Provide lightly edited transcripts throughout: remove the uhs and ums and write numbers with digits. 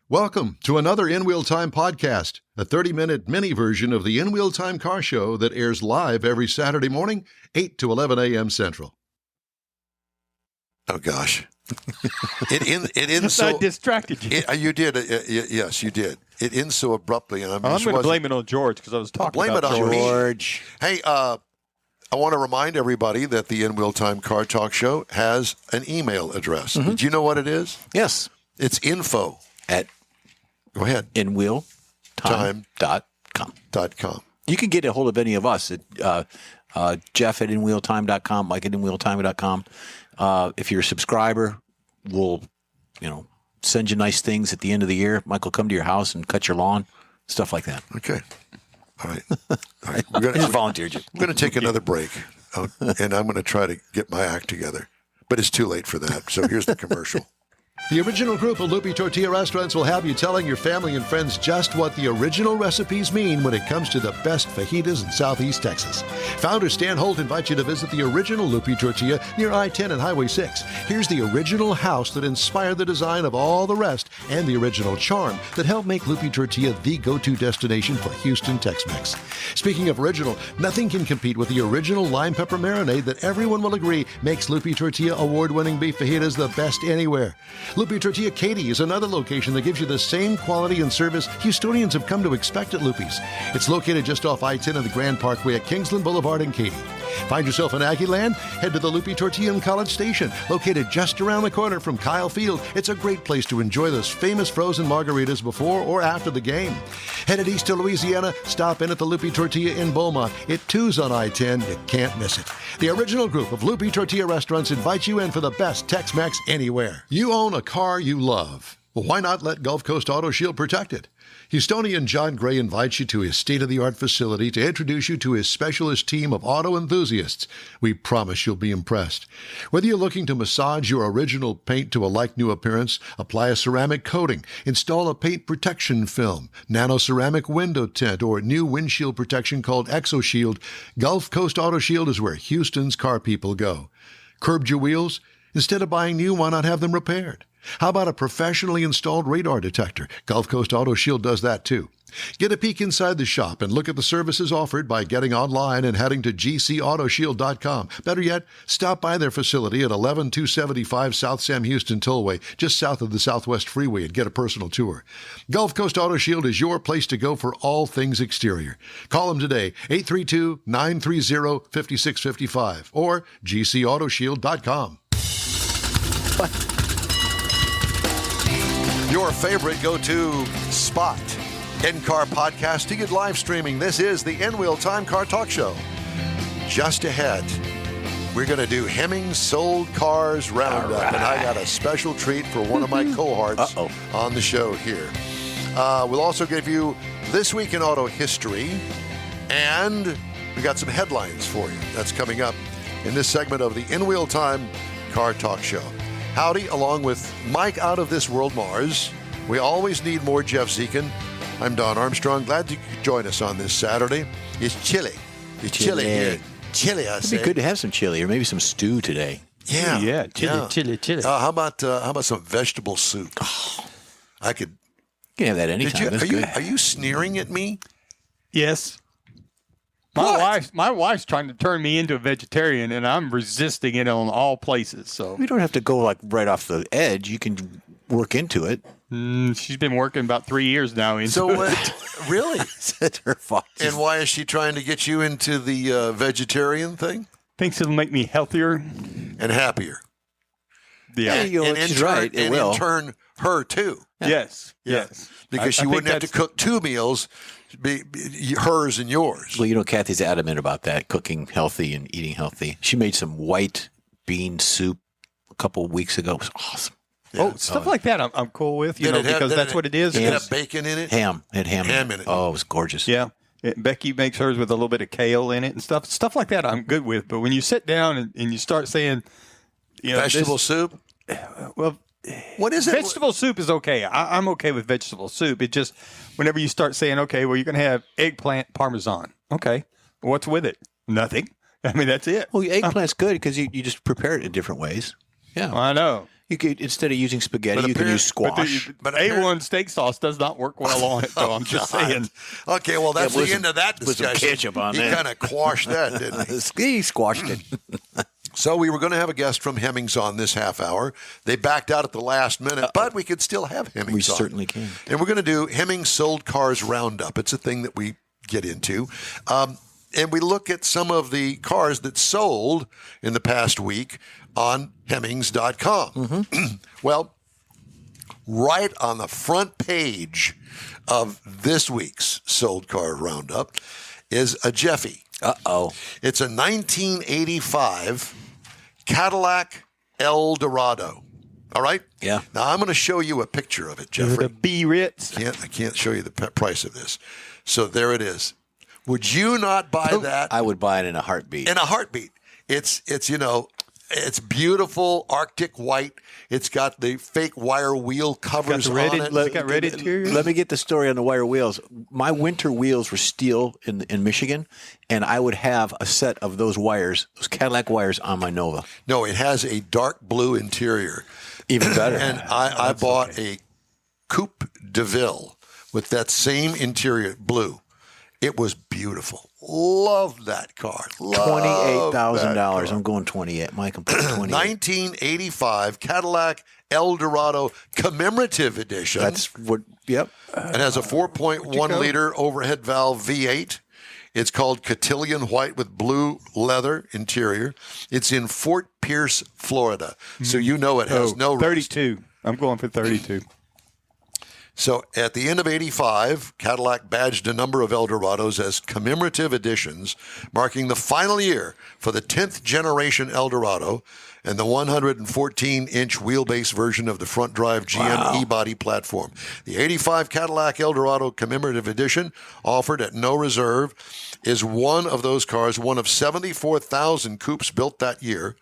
Welcome to another In Wheel Time podcast, a 30-minute mini version of the In Wheel Time car show that airs live every Saturday morning, 8 to 11 a.m. Central. Oh, gosh. It ends so... I distracted you. You did. Yes, you did. It ends so abruptly. And I'm going to blame it on George because I was talking about George. Hey, I want to remind everybody that the In Wheel Time Car Talk Show has an email address. Mm-hmm. Did you know what it is? Yes. It's info at... Go ahead. InWheelTime.com. You can get a hold of any of us at Jeff at InWheelTime.com, Mike at InWheelTime.com. If you're a subscriber, we'll, send you nice things at the end of the year. Mike will come to your house and cut your lawn, stuff like that. Okay. All right. I just volunteered you. I'm going to take another break, and I'm going to try to get my act together. But it's too late for that, so here's the commercial. The original group of Lupi Tortilla restaurants will have you telling your family and friends just what the original recipes mean when it comes to the best fajitas in Southeast Texas. Founder Stan Holt invites you to visit the original Lupi Tortilla near I-10 and Highway 6. Here's the original house that inspired the design of all the rest and the original charm that helped make Lupi Tortilla the go-to destination for Houston Tex-Mex. Speaking of original, nothing can compete with the original lime pepper marinade that everyone will agree makes Lupi Tortilla award-winning beef fajitas the best anywhere. Lupi Tortilla Katy is another location that gives you the same quality and service Houstonians have come to expect at Lupi's. It's located just off I-10 and the Grand Parkway at Kingsland Boulevard in Katy. Find yourself in Aggie Land? Head to the Lupi Tortilla in College Station, located just around the corner from Kyle Field. It's a great place to enjoy those famous frozen margaritas before or after the game. Headed east to Louisiana, stop in at the Lupi Tortilla in Beaumont. It too's on I-10. You can't miss it. The original group of Lupi Tortilla restaurants invites you in for the best Tex-Mex anywhere. You own a car you love. Well, why not let Gulf Coast Auto Shield protect it? Houstonian John Gray invites you to his state-of-the-art facility to introduce you to his specialist team of auto enthusiasts. We promise you'll be impressed. Whether you're looking to massage your original paint to a like-new appearance, apply a ceramic coating, install a paint protection film, nano-ceramic window tint, or new windshield protection called ExoShield, Gulf Coast Auto Shield is where Houston's car people go. Curbed your wheels? Instead of buying new, why not have them repaired? How about a professionally installed radar detector? Gulf Coast Auto Shield does that too. Get a peek inside the shop and look at the services offered by getting online and heading to gcautoshield.com. Better yet, stop by their facility at 11275 South Sam Houston Tollway, just south of the Southwest Freeway, and get a personal tour. Gulf Coast Auto Shield is your place to go for all things exterior. Call them today, 832-930-5655 or gcautoshield.com. Your favorite go-to spot. In-car podcasting and live streaming. This is the In-Wheel Time Car Talk Show. Just ahead, we're going to do Hemmings Sold Cars Roundup. Right. And I got a special treat for one of my cohorts on the show here. We'll also give you This Week in Auto History. And we got some headlines for you. That's coming up in this segment of the In-Wheel Time Car Talk Show. Howdy, along with Mike out of this world, Mars. We always need more Jeff Zekin. I'm Don Armstrong. Glad you could join us on this Saturday. It's chilly. It's chilly here. Chilly, I say. It'd be good to have some chili or maybe some stew today. Yeah. Chili. How about some vegetable soup? I could. You can have that anytime. Are you sneering at me? Yes. My wife's trying to turn me into a vegetarian, and I'm resisting it on all places. So you don't have to go like right off the edge. You can work into it. She's been working about 3 years now into it. Really? That's her fault. And why is she trying to get you into the vegetarian thing? Thinks it'll make me healthier and happier. Yeah, she's right. It will. In turn, her too. Yeah. Yes. Because she wouldn't have to cook two meals. Be hers and yours. Well, Kathy's adamant about that, cooking healthy and eating healthy. She made some white bean soup a couple of weeks ago. It was awesome. Yeah. Stuff like that I'm cool with, because that's what it is. Did it have bacon in it? Ham. It had ham in it. Oh, it was gorgeous. Yeah. Becky makes hers with a little bit of kale in it and stuff. Stuff like that I'm good with. But when you sit down and you start saying, vegetable soup? Well, what is it? Vegetable soup is okay. I'm okay with vegetable soup. It just, whenever you start saying, okay, well, you're going to have eggplant parmesan. Okay. What's with it? Nothing. I mean, that's it. Well, eggplant's good because you just prepare it in different ways. Yeah. Well, I know. You could, instead of using spaghetti, you can use squash. But A1 steak sauce does not work well on it, though. I'm just saying. Okay, well, that's the end of that With some discussion. ketchup on he there. kind of quashed that, didn't he? He squashed it. So we were going to have a guest from Hemmings on this half hour. They backed out at the last minute, but we could still have Hemmings We on. certainly can. And we're going to do Hemmings Sold Cars Roundup. It's a thing that we get into. And we look at some of the cars that sold in the past week on Hemmings.com. Mm-hmm. Well, right on the front page of this week's Sold Car Roundup is a Jeffy. Uh-oh. It's a 1985 Cadillac Eldorado. All right? Yeah. Now, I'm going to show you a picture of it, Is it Jeffrey. a B-Ritz? I can't show you the price of this. So there it is. Would you not buy that I would buy it in a heartbeat. in a heartbeat? It's it's beautiful Arctic white. It's got the fake wire wheel covers red on it. got red interior? Let me get the story on the wire wheels. My winter wheels were steel in Michigan, and I would have a set of those wires, those Cadillac wires, on my Nova. No, it has a dark blue interior. Even better. And I bought a Coupe de Ville with that same interior, blue. It was beautiful. Love that car. $28,000. I'm going 28. Mike, I'm putting 28. 1985 Cadillac Eldorado commemorative edition. That's what. Yep. It has a 4.1 liter overhead valve V8. It's called Cotillion White with blue leather interior. It's in Fort Pierce, Florida. So you know it has no rust. 32. I'm going for 32. So at the end of 85, Cadillac badged a number of Eldorados as commemorative editions, marking the final year for the 10th generation Eldorado and the 114-inch wheelbase version of the front-drive GM E-Body platform. The 85 Cadillac Eldorado commemorative edition, offered at no reserve, is one of those cars, one of 74,000 coupes built that year.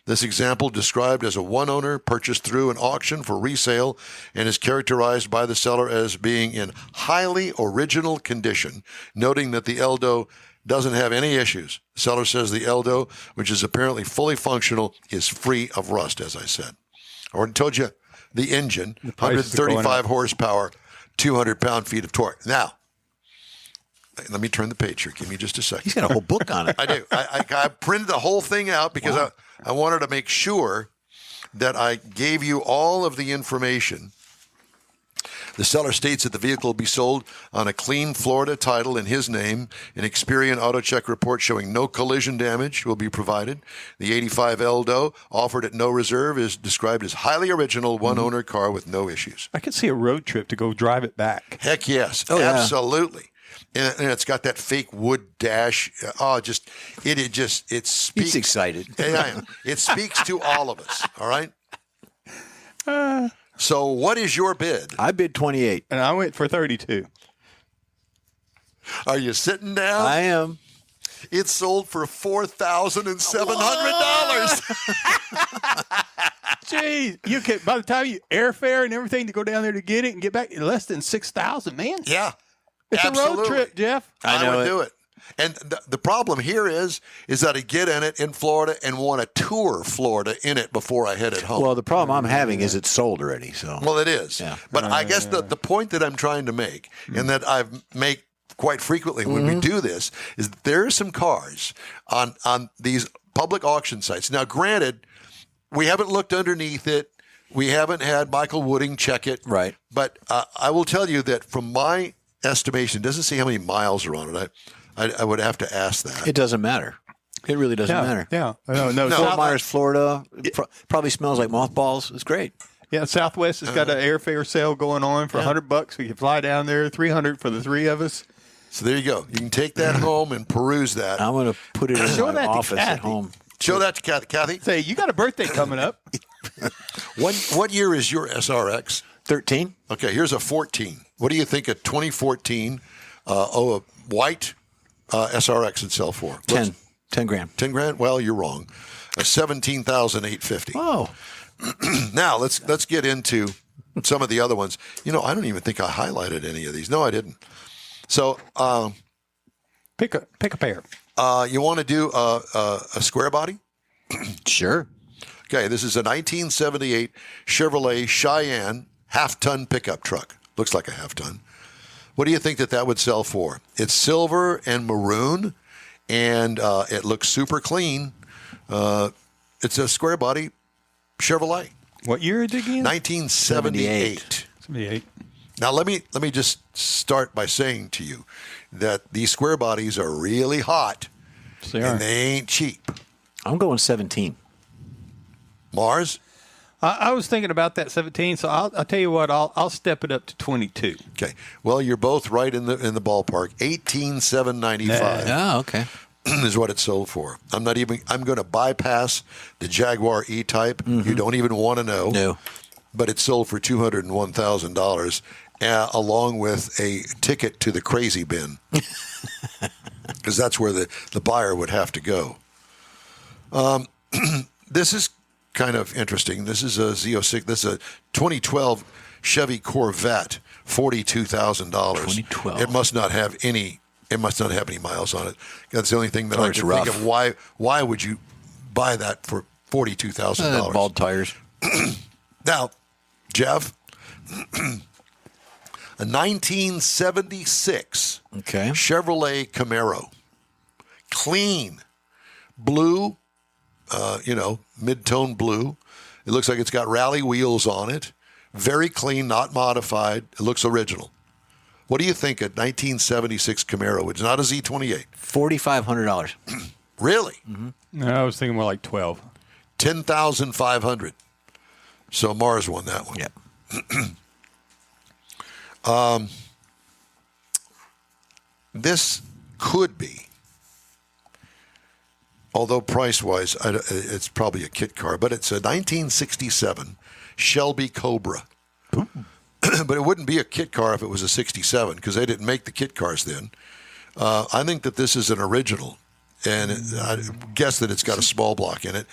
This example, described as a one-owner purchased through an auction for resale, and is characterized by the seller as being in highly original condition, noting that the Eldo doesn't have any issues. The seller says the Eldo, which is apparently fully functional, is free of rust, as I said. I already told you the engine, prices are going 135 up. horsepower, 200 pound-feet of torque. Now, let me turn the page here. Give me just a second. He's got a whole book on it. I do. I printed the whole thing out because I wanted to make sure that I gave you all of the information. The seller states that the vehicle will be sold on a clean Florida title in his name. An Experian auto check report showing no collision damage will be provided. The 85 Eldo, offered at no reserve, is described as highly original, one-owner car with no issues. I could see a road trip to go drive it back. Heck yes. Oh, yeah. Absolutely. And it's got that fake wood dash. It speaks. He's excited. Yeah, I am. It speaks to all of us. All right. So, what is your bid? I bid 28. And I went for 32. Are you sitting down? I am. It's sold for $4,700. Jeez, you can, by the time you airfare and everything to go down there to get it and get back, less than $6,000, man. Yeah, It's absolutely. a road trip, Jeff. I know would it. do it. And the problem here is that I get in it in Florida and want to tour Florida in it before I head it home. Well, the problem I'm having is it's sold already. So. Well, it is. Yeah. But I guess the point that I'm trying to make, and that I make quite frequently when we do this, is that there are some cars on these public auction sites. Now, granted, we haven't looked underneath it. We haven't had Michael Wooding check it. Right. But I will tell you that from my estimation, it doesn't see how many miles are on it. I would have to ask that. It doesn't matter. It really doesn't matter. Yeah. No, Fort Myers, Florida, probably smells like mothballs. It's great. Yeah, Southwest has got an airfare sale going on for $100. We can fly down there, $300 for the three of us. So there you go. You can take that home and peruse that. I'm going to put it in Show my that to office at Kathy. home. Show that to Kathy. Kathy, Say, you got a birthday coming up. what year is your SRX? 13. Okay, here's a 14. What do you think a 2014 a white SRX would sell for? 10. 10 grand. 10 grand? Well, you're wrong. A 17,850. Oh. Now let's get into some of the other ones. You know, I don't even think I highlighted any of these. No, I didn't. So Pick a pair. you want to do a square body? Sure. Okay, this is a 1978 Chevrolet Cheyenne half-ton pickup truck. Looks like a half-ton. What do you think that would sell for? It's silver and maroon, and it looks super clean. It's a square body Chevrolet. What year is it again? 1978. 78. Now let me just start by saying to you that these square bodies are really hot, Yes, they are. and they ain't cheap. I'm going 17. Mars? I was thinking about that 17, so I'll tell you what, I'll step it up to 22. Okay. Well, you're both right in the ballpark. 18,795 Oh, okay. is what it sold for. I'm going to bypass the Jaguar E-Type. You don't even want to know. No. But it sold for $201,000 along with a ticket to the crazy bin. Because that's where the buyer would have to go. This is kind of interesting. This is a Z06. This is a 2012 Chevy Corvette, $42,000. 2012. It must not have any. It must not have any miles on it. That's the only thing that I it's can rough. think of. Why would you buy that for $42,000? Bald tires. Now, Jeff, a 1976 Okay. Chevrolet Camaro, clean, blue, mid-tone blue. It looks like it's got rally wheels on it. Very clean, not modified. It looks original. What do you think a 1976 Camaro? It's not a Z28. $4,500. Really? No, I was thinking more like 12. 10,500. So Mars won that one. Yep. This could be, although price-wise, it's probably a kit car, but it's a 1967 Shelby Cobra. But it wouldn't be a kit car if it was a 67 because they didn't make the kit cars then. I think that this is an original, and I guess that it's got a small block in it.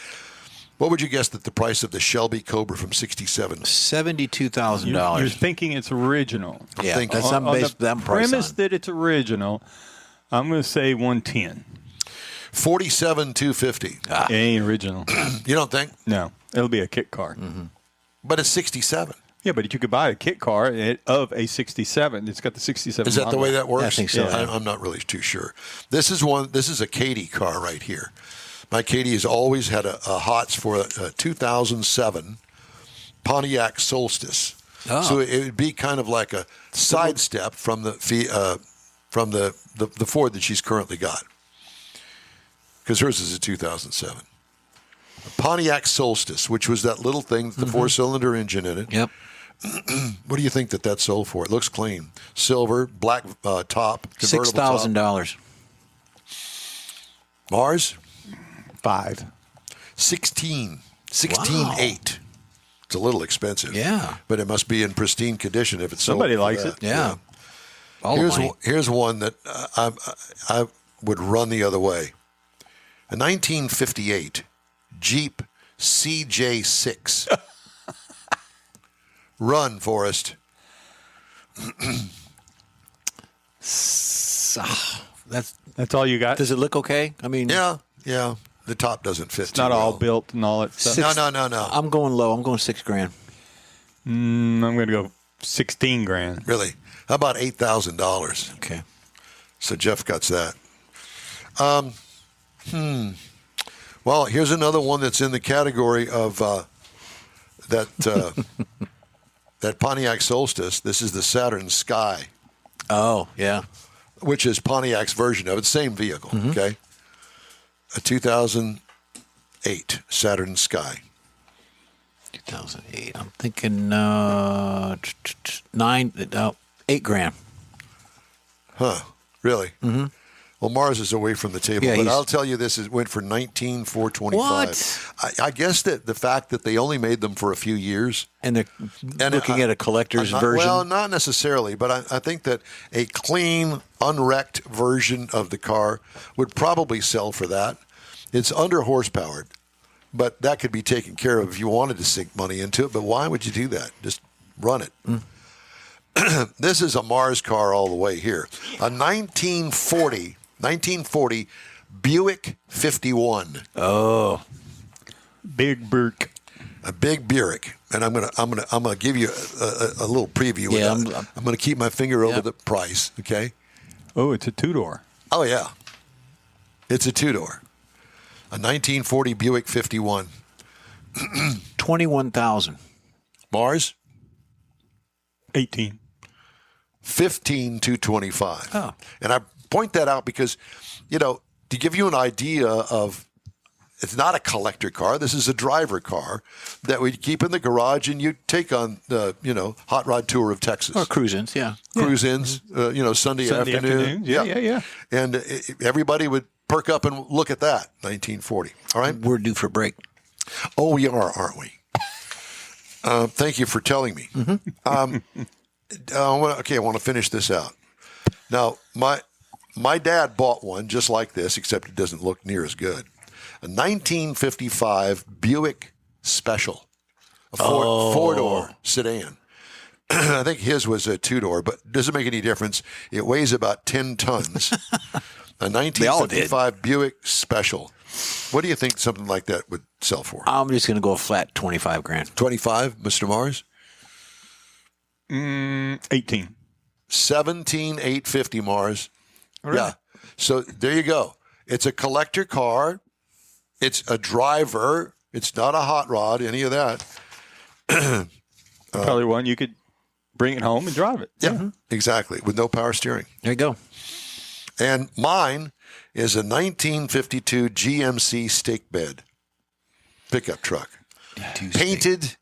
What would you guess that the price of the Shelby Cobra from 67? $72,000. You're thinking it's original. Yeah, thinking- that's not On based the on price. premise that it's original, I'm going to say 110. 47,250. It ain't original. You don't think? No, it'll be a kit car. But it's 67. Yeah, but you could buy a kit car of a 67. It's got the 67. Is that the way that works? I think so. Yeah. I'm not really too sure. This is a Katie car right here. My Katie has always had a hots for a 2007 Pontiac Solstice. Oh. So it would be kind of like a sidestep from the Ford that she's currently got. Because hers is a 2007. A Pontiac Solstice, which was that little thing, the four-cylinder engine in it. Yep. What do you think that sold for? It looks clean. Silver, black top, convertible top. $6,000. Mars? 5. 16.8. It's a little expensive. Yeah. But it must be in pristine condition if it's sold. Somebody for likes that. it. Yeah. All the money. Here's one that I would run the other way. A 1958 Jeep CJ6. Run, Forrest. That's all you got? Does it look okay? I mean, Yeah. The top doesn't fit. It's not all built and all that stuff. No. I'm going low. I'm going $6,000. I'm going to go 16 grand. Really? How about $8,000? Okay. So Jeff got that. Well, here's another one that's in the category of that Pontiac Solstice. This is the Saturn Sky, Oh, yeah. which is Pontiac's version of it. Same vehicle, okay? A 2008 Saturn Sky. 2008. I'm thinking $8,000. Huh, really? Mm-hmm. Well, Mars is away from the table, Yeah, but he's- I'll tell you this, it went for $19,425. What? I guess that the fact that they only made them for a few years. And they're looking at a collector's version. Well, not necessarily, but I think that a clean, unwrecked version of the car would probably sell for that. It's under horsepowered, but that could be taken care of if you wanted to sink money into it. But why would you do that? Just run it. This is a Mars car all the way here. A 1940 Buick 51. Oh. Big Burke. A big Buick, and I'm gonna give you a little preview. Yeah, I'm gonna keep my finger over the price. Okay. Oh, it's a two-door. Oh yeah, it's a two-door, a 1940 Buick 51. 21,000. Mars 18. 15,225. Oh. And I point that out because, to give you an idea of, it's not a collector car. This is a driver car that we keep in the garage and you take on the, hot rod tour of Texas. Or cruise-ins, yeah. Cruise-ins, Sunday afternoon. Yeah. And everybody would perk up and look at that, 1940. All right? We're due for a break. Oh, we are, aren't we? Thank you for telling me. I want to finish this out. Now, my dad bought one just like this, except it doesn't look near as good. A 1955 Buick Special, a four-door sedan. I think his was a two-door, but it doesn't make any difference. It weighs about 10 tons. A 1955 Buick Special. What do you think something like that would sell for? I'm just going to go a flat 25 grand. 25, Mr. Mars? 18. 17,850, Mars. Really? Yeah. So there you go. It's a collector car. It's a driver. It's not a hot rod, any of that. Probably one you could bring it home and drive it. Yeah, exactly, with no power steering. There you go. And mine is a 1952 GMC stake bed pickup truck, painted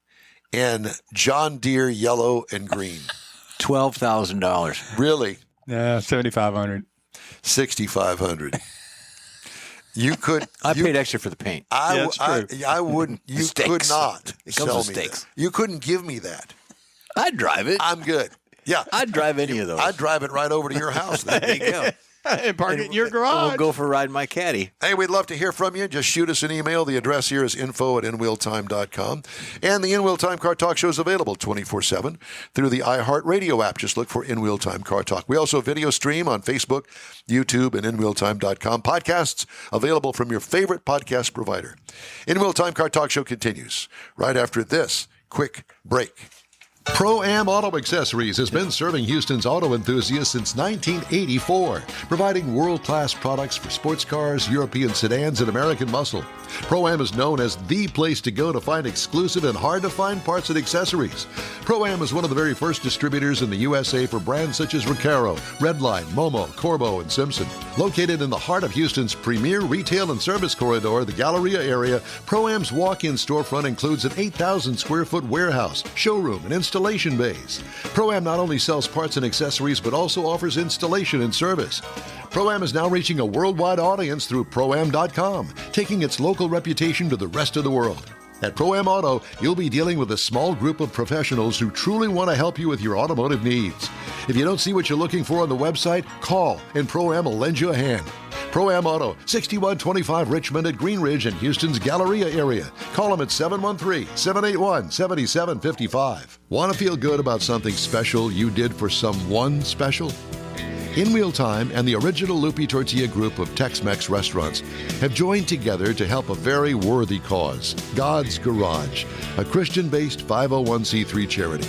in John Deere yellow and green. $12,000. Really? Yeah, 7,500. 6,500. You could. I paid extra for the paint. I wouldn't. You Stakes. could not It comes sell with me stakes. that. You couldn't give me that. I'd drive it. I'm good. Yeah, I'd drive any of those. I'd drive it right over to your house. Then. There you go. And park it in your And garage. we'll go for a ride in my caddy. Hey, we'd love to hear from you. Just shoot us an email. The address here is info@inwheeltime.com. And the In Wheel Time Car Talk show is available 24/7 through the iHeartRadio app. Just look for In Wheel Time Car Talk. We also video stream on Facebook, YouTube, and InWheelTime.com. Podcasts available from your favorite podcast provider. In Wheel Time Car Talk show continues right after this quick break. Pro-Am Auto Accessories has been serving Houston's auto enthusiasts since 1984, providing world-class products for sports cars, European sedans, and American muscle. Pro-Am is known as the place to go to find exclusive and hard-to-find parts and accessories. Pro-Am is one of the very first distributors in the USA for brands such as Recaro, Redline, Momo, Corbo, and Simpson. Located in the heart of Houston's premier retail and service corridor, the Galleria area, Pro-Am's walk-in storefront includes an 8,000-square-foot warehouse, showroom, and installation bays. Pro-Am not only sells parts and accessories, but also offers installation and service. Pro-Am is now reaching a worldwide audience through Pro-Am.com, taking its local reputation to the rest of the world. At Pro-Am Auto, you'll be dealing with a small group of professionals who truly want to help you with your automotive needs. If you don't see what you're looking for on the website, call and Pro-Am will lend you a hand. Pro-Am Auto, 6125 Richmond at Green Ridge in Houston's Galleria area. Call them at 713-781-7755. Want to feel good about something special you did for someone special? In Wheel Time and the original Lupi Tortilla group of Tex-Mex restaurants have joined together to help a very worthy cause, God's Garage, a Christian-based 501c3 charity.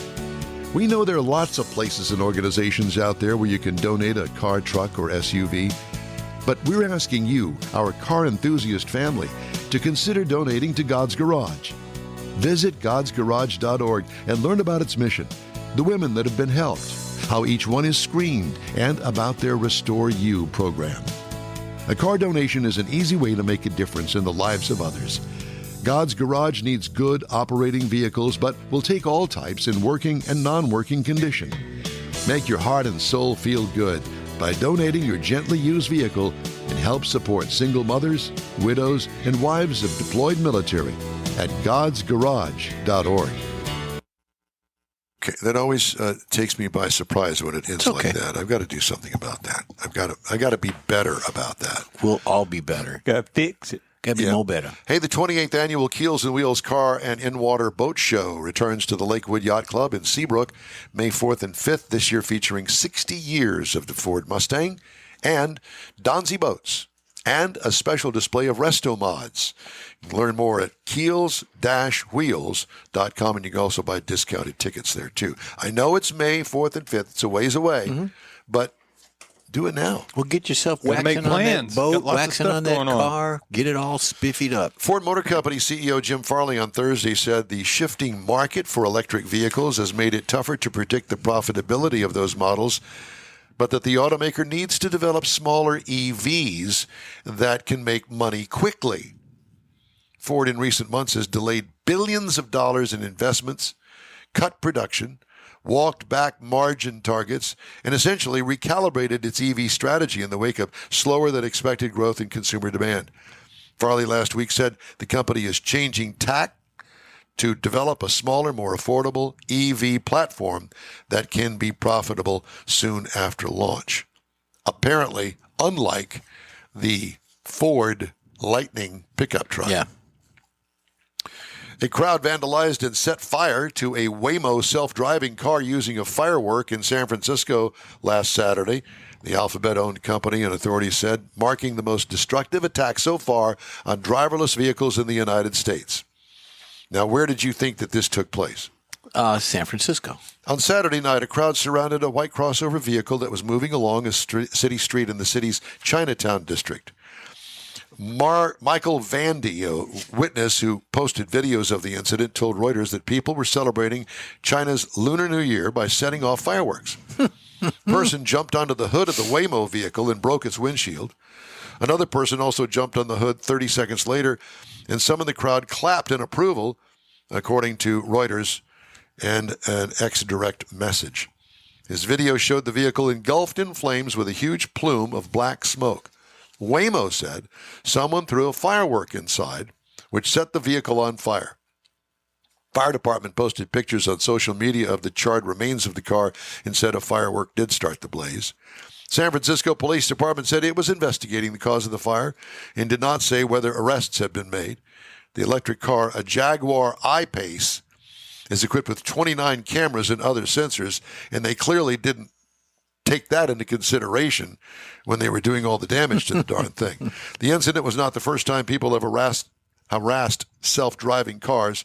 We know there are lots of places and organizations out there where you can donate a car, truck, or SUV, but we're asking you, our car enthusiast family, to consider donating to God's Garage. Visit godsgarage.org and learn about its mission, the women that have been helped, how each one is screened, and about their Restore You program. A car donation is an easy way to make a difference in the lives of others. God's Garage needs good operating vehicles, but will take all types in working and non-working condition. Make your heart and soul feel good by donating your gently used vehicle and help support single mothers, widows, and wives of deployed military at godsgarage.org. Okay, that always takes me by surprise when it ends like that. I've got to do something about that. I got to be better about that. We'll all be better. Got to fix it. Got to be more better. Hey, the 28th annual Keels Wheels Car and In-Water Boat Show returns to the Lakewood Yacht Club in Seabrook May 4th and 5th this year, featuring 60 years of the Ford Mustang and Donzi Boats and a special display of resto mods. You can learn more at keels-wheels.com, and you can also buy discounted tickets there, too. I know it's May 4th and 5th. It's a ways away, but do it now. Well, get yourself Gotta make waxing on that plans. boat, Got lots of waxing stuff on that going on. car, get it all spiffied up. Ford Motor Company CEO Jim Farley on Thursday said the shifting market for electric vehicles has made it tougher to predict the profitability of those models, but that the automaker needs to develop smaller EVs that can make money quickly. Ford in recent months has delayed billions of dollars in investments, cut production, walked back margin targets, and essentially recalibrated its EV strategy in the wake of slower than expected growth in consumer demand. Farley last week said the company is changing tack to develop a smaller, more affordable EV platform that can be profitable soon after launch. Apparently, unlike the Ford Lightning pickup truck. Yeah. A crowd vandalized and set fire to a Waymo self-driving car using a firework in San Francisco last Saturday. The Alphabet-owned company and authorities said, marking the most destructive attack so far on driverless vehicles in the United States. Now, where did you think that this took place? San Francisco. On Saturday night, a crowd surrounded a white crossover vehicle that was moving along a city street in the city's Chinatown district. Michael Vandy, a witness who posted videos of the incident, told Reuters that people were celebrating China's Lunar New Year by setting off fireworks. Person jumped onto the hood of the Waymo vehicle and broke its windshield. Another person also jumped on the hood 30 seconds later, and some in the crowd clapped in approval, according to Reuters and an X-Direct message. His video showed the vehicle engulfed in flames with a huge plume of black smoke. Waymo said someone threw a firework inside, which set the vehicle on fire. Fire department posted pictures on social media of the charred remains of the car and said a firework did start the blaze. San Francisco Police Department said it was investigating the cause of the fire and did not say whether arrests had been made. The electric car, a Jaguar I-Pace, is equipped with 29 cameras and other sensors, and they clearly didn't take that into consideration when they were doing all the damage to the darn thing. The incident was not the first time people have harassed self-driving cars,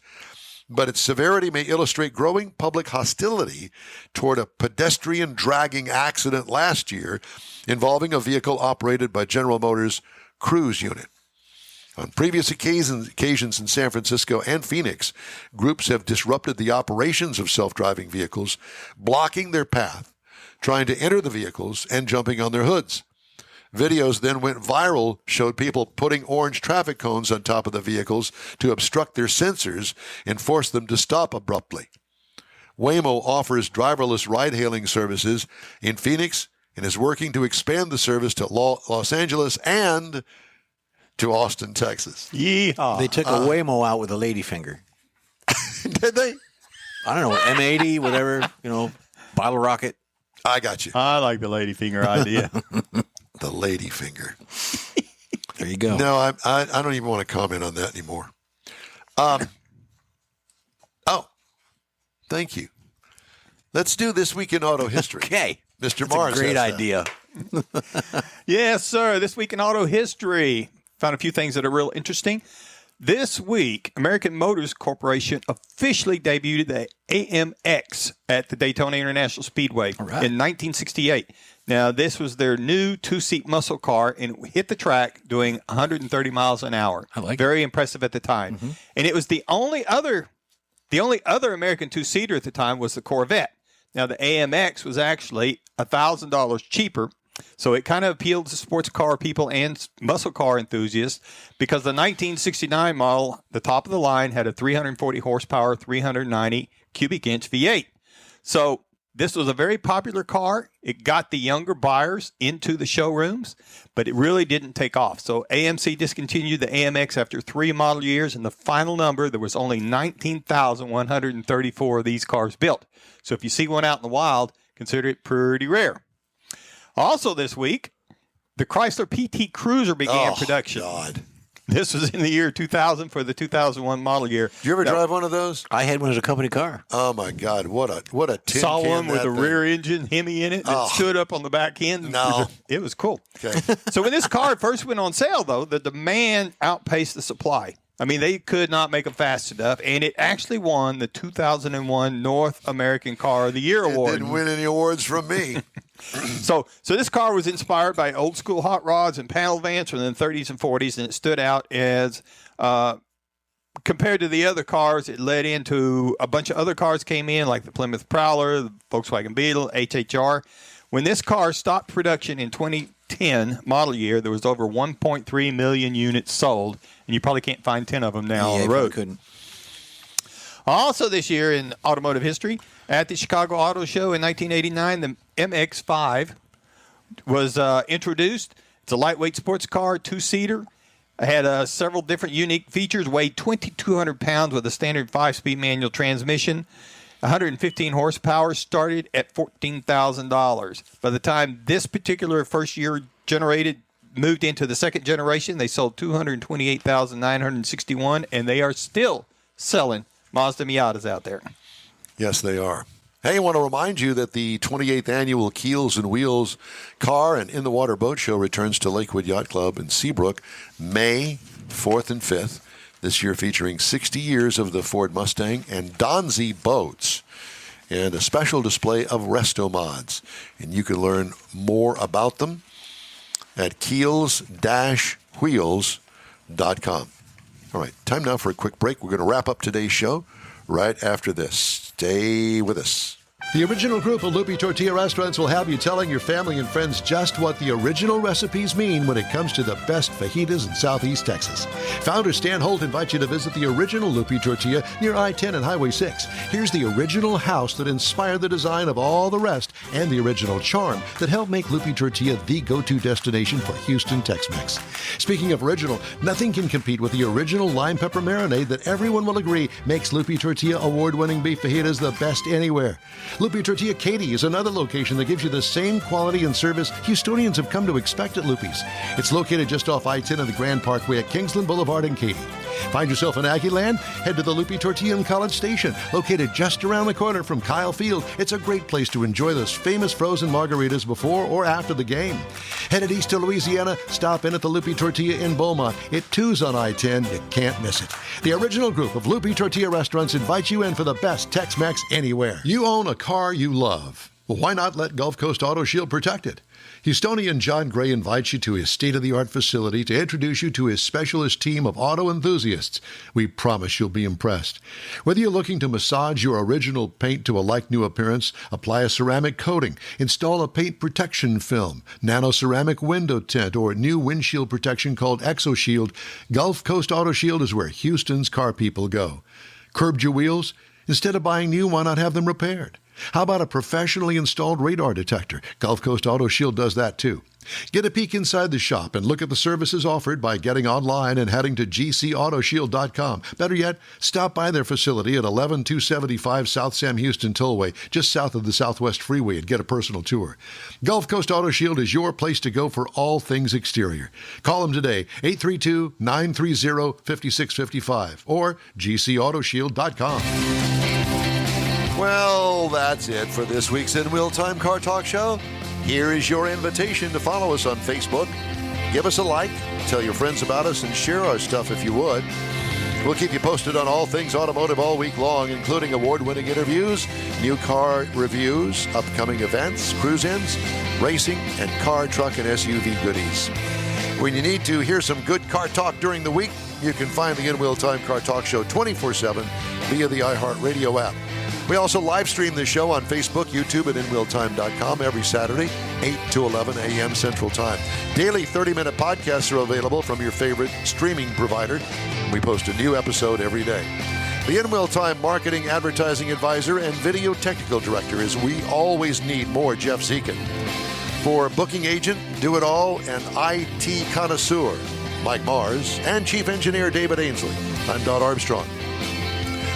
but its severity may illustrate growing public hostility toward a pedestrian dragging accident last year involving a vehicle operated by General Motors' Cruise unit. On previous occasions in San Francisco and Phoenix, groups have disrupted the operations of self-driving vehicles, blocking their path, trying to enter the vehicles and jumping on their hoods. Videos then went viral, showed people putting orange traffic cones on top of the vehicles to obstruct their sensors and force them to stop abruptly. Waymo offers driverless ride-hailing services in Phoenix and is working to expand the service to Los Angeles and to Austin, Texas. Yeehaw. They took a Waymo out with a ladyfinger. Did they? I don't know, M80, whatever, bottle rocket. I got you. I like the lady finger idea. The lady finger. There you go. No, I don't even want to comment on that anymore. Thank you. Let's do This Week in Auto History. Okay. Mr. That's Mars a great has that. idea. Yes, sir. This week in auto history. Found a few things that are real interesting. This week, American Motors Corporation officially debuted the AMX at the Daytona International Speedway in 1968. Now, this was their new two-seat muscle car, and it hit the track doing 130 miles an hour. I like it. Very impressive at the time. Mm-hmm. And it was the only other American two-seater at the time was the Corvette. Now, the AMX was actually $1,000 cheaper. So it kind of appealed to sports car people and muscle car enthusiasts because the 1969 model, the top of the line, had a 340 horsepower, 390 cubic inch V8. So this was a very popular car. It got the younger buyers into the showrooms, but it really didn't take off. So AMC discontinued the AMX after 3 model years, and the final number, there was only 19,134 of these cars built. So if you see one out in the wild, consider it pretty rare. Also this week, the Chrysler PT Cruiser began production. God. This was in the year 2000 for the 2001 model year. Did you ever drive one of those? I had one as a company car. Oh my God! What a tin Saw can one with that a thing. rear engine Hemi in it that stood up on the back end. No. It was cool. Okay. So when this car first went on sale, though, the demand outpaced the supply. I mean, they could not make them fast enough, and it actually won the 2001 North American Car of the Year award. Didn't win any awards from me. So this car was inspired by old school hot rods and panel vans from the 30s and 40s, and it stood out as compared to the other cars. It led into a bunch of other cars came in, like the Plymouth Prowler, the Volkswagen Beetle, HHR. When this car stopped production in 2010 model year, there was over 1.3 million units sold, and you probably can't find 10 of them now on the road. Couldn't. Also this year in automotive history, at the Chicago Auto Show in 1989, the MX-5 was introduced. It's a lightweight sports car, two-seater. It had several different unique features, weighed 2,200 pounds with a standard 5-speed manual transmission. 115 horsepower, started at $14,000. By the time this particular first year moved into the second generation, they sold 228,961, and they are still selling Mazda Miatas out there. Yes, they are. Hey, I want to remind you that the 28th annual Keels Wheels Car and In the Water Boat Show returns to Lakewood Yacht Club in Seabrook May 4th and 5th. This year featuring 60 years of the Ford Mustang and Donzi boats and a special display of resto mods. And you can learn more about them at keels-wheels.com. All right, time now for a quick break. We're going to wrap up today's show right after this. Stay with us. The original group of Loopy Tortilla restaurants will have you telling your family and friends just what the original recipes mean when it comes to the best fajitas in Southeast Texas. Founder Stan Holt invites you to visit the original Loopy Tortilla near I-10 and Highway 6. Here's the original house that inspired the design of all the rest and the original charm that helped make Loopy Tortilla the go-to destination for Houston Tex-Mex. Speaking of original, nothing can compete with the original lime pepper marinade that everyone will agree makes Loopy Tortilla award-winning beef fajitas the best anywhere. Loopy Tortilla Katy is another location that gives you the same quality and service Houstonians have come to expect at Loopy's. It's located just off I-10 and the Grand Parkway at Kingsland Boulevard in Katy. Find yourself in Aggieland? Head to the Loopy Tortilla in College Station, located just around the corner from Kyle Field. It's a great place to enjoy those famous frozen margaritas before or after the game. Headed east to Louisiana? Stop in at the Loopy Tortilla in Beaumont. It too's on I-10. You can't miss it. The original group of Loopy Tortilla restaurants invites you in for the best Tex-Mex anywhere. You own a car you love. Well, why not let Gulf Coast Auto Shield protect it? Houstonian John Gray invites you to his state-of-the-art facility to introduce you to his specialist team of auto enthusiasts. We promise you'll be impressed. Whether you're looking to massage your original paint to a like-new appearance, apply a ceramic coating, install a paint protection film, nano-ceramic window tint, or new windshield protection called ExoShield, Gulf Coast Auto Shield is where Houston's car people go. Curbed your wheels? Instead of buying new, why not have them repaired? How about a professionally installed radar detector? Gulf Coast Auto Shield does that too. Get a peek inside the shop and look at the services offered by getting online and heading to gcautoshield.com. Better yet, stop by their facility at 11275 South Sam Houston Tollway, just south of the Southwest Freeway, and get a personal tour. Gulf Coast Auto Shield is your place to go for all things exterior. Call them today, 832-930-5655 or gcautoshield.com. Well, that's it for this week's In Wheel Time Car Talk Show. Here is your invitation to follow us on Facebook. Give us a like, tell your friends about us, and share our stuff if you would. We'll keep you posted on all things automotive all week long, including award-winning interviews, new car reviews, upcoming events, cruise-ins, racing, and car, truck, and SUV goodies. When you need to hear some good car talk during the week, you can find the In Wheel Time Car Talk Show 24/7 via the iHeartRadio app. We also live stream the show on Facebook, YouTube, and InWheelTime.com every Saturday, 8 to 11 a.m. Central Time. Daily 30-minute podcasts are available from your favorite streaming provider. We post a new episode every day. The In-Wheel Time Marketing Advertising Advisor and Video Technical Director is We Always Need More Jeff Zekin. For Booking Agent, Do It All, and IT Connoisseur, Mike Mars, and Chief Engineer David Ainsley, I'm Don Armstrong.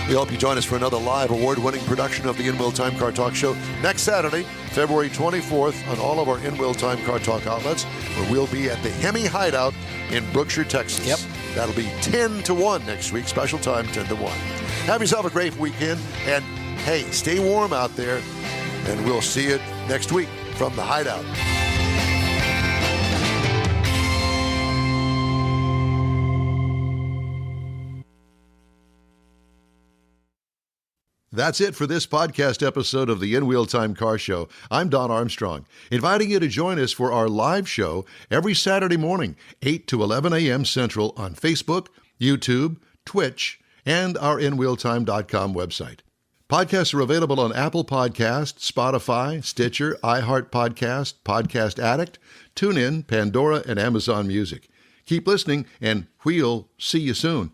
We hope you join us for another live award-winning production of the In Wheel Time Car Talk Show next Saturday, February 24th, on all of our In Wheel Time Car Talk outlets, where we'll be at the Hemi Hideout in Brookshire, Texas. Yep. That'll be 10 to 1 next week, special time 10 to 1. Have yourself a great weekend, and hey, stay warm out there, and we'll see you next week from the Hideout. That's it for this podcast episode of the In Wheel Time Car Show. I'm Don Armstrong, inviting you to join us for our live show every Saturday morning, 8 to 11 a.m. Central on Facebook, YouTube, Twitch, and our InWheelTime.com website. Podcasts are available on Apple Podcasts, Spotify, Stitcher, iHeart Podcast, Podcast Addict, TuneIn, Pandora, and Amazon Music. Keep listening, and we'll see you soon.